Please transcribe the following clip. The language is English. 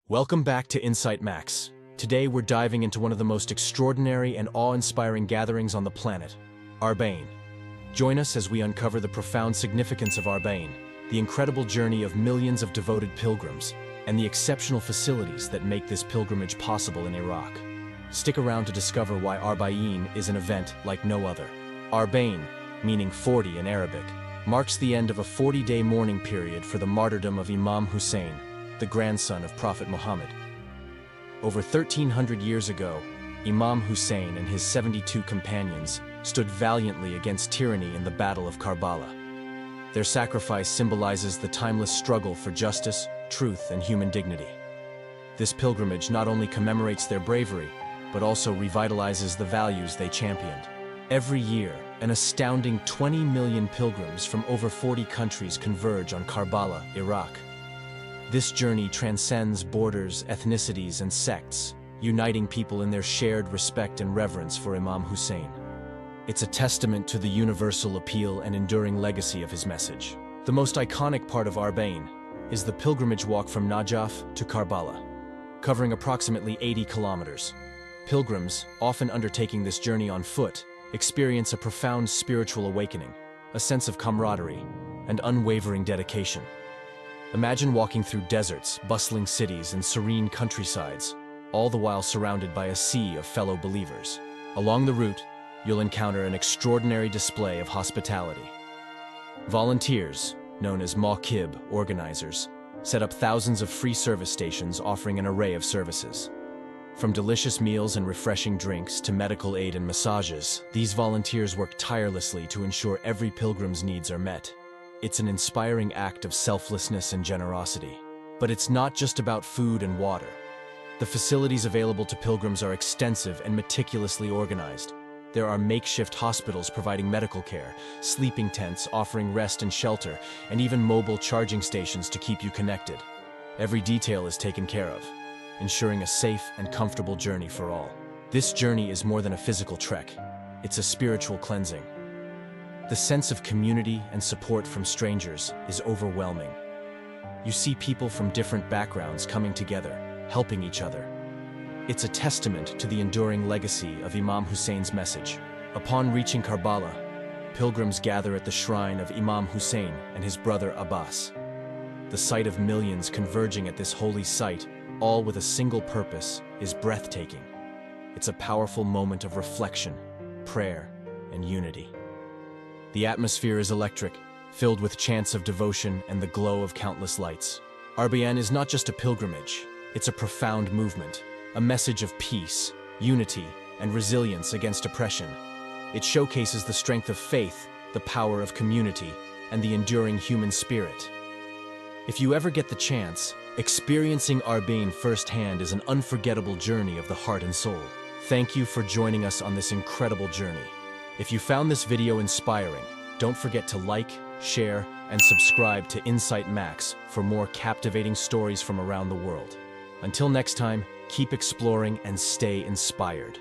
Welcome back to Insight Max. Today we're diving into one of the most extraordinary and awe-inspiring gatherings on the planet, Arbaeen. Join us as we uncover the profound significance of Arbaeen, the incredible journey of millions of devoted pilgrims, and the exceptional facilities that make this pilgrimage possible in Iraq. Stick around to discover why Arbaeen is an event like no other. Arbaeen, meaning 40 in Arabic, marks the end of a 40-day mourning period for the martyrdom of Imam Hussain, the grandson of Prophet Muhammad. Over 1,300 years ago, Imam Hussain and his 72 companions stood valiantly against tyranny in the Battle of Karbala. Their sacrifice symbolizes the timeless struggle for justice, truth, and human dignity. This pilgrimage not only commemorates their bravery, but also revitalizes the values they championed. Every year, an astounding 20 million pilgrims from over 40 countries converge on Karbala, Iraq. This journey transcends borders, ethnicities, and sects, uniting people in their shared respect and reverence for Imam Hussain. It's a testament to the universal appeal and enduring legacy of his message. The most iconic part of Arbaeen is the pilgrimage walk from Najaf to Karbala, covering approximately 80 kilometers. Pilgrims, often undertaking this journey on foot, experience a profound spiritual awakening, a sense of camaraderie, and unwavering dedication. Imagine walking through deserts, bustling cities, and serene countrysides, all the while surrounded by a sea of fellow believers. Along the route, you'll encounter an extraordinary display of hospitality. Volunteers, known as Mawkib organizers, set up thousands of free service stations offering an array of services. From delicious meals and refreshing drinks to medical aid and massages, these volunteers work tirelessly to ensure every pilgrim's needs are met. It's an inspiring act of selflessness and generosity. But it's not just about food and water. The facilities available to pilgrims are extensive and meticulously organized. There are makeshift hospitals providing medical care, sleeping tents offering rest and shelter, and even mobile charging stations to keep you connected. Every detail is taken care of, ensuring a safe and comfortable journey for all. This journey is more than a physical trek. It's a spiritual cleansing. The sense of community and support from strangers is overwhelming. You see people from different backgrounds coming together, helping each other. It's a testament to the enduring legacy of Imam Hussein's message. Upon reaching Karbala, pilgrims gather at the shrine of Imam Hussain and his brother Abbas. The sight of millions converging at this holy site, all with a single purpose, is breathtaking. It's a powerful moment of reflection, prayer, and unity. The atmosphere is electric, filled with chants of devotion and the glow of countless lights. Arbaeen is not just a pilgrimage, it's a profound movement, a message of peace, unity, and resilience against oppression. It showcases the strength of faith, the power of community, and the enduring human spirit. If you ever get the chance, experiencing Arbaeen firsthand is an unforgettable journey of the heart and soul. Thank you for joining us on this incredible journey. If you found this video inspiring, don't forget to like, share, and subscribe to Insight Max for more captivating stories from around the world. Until next time, keep exploring and stay inspired.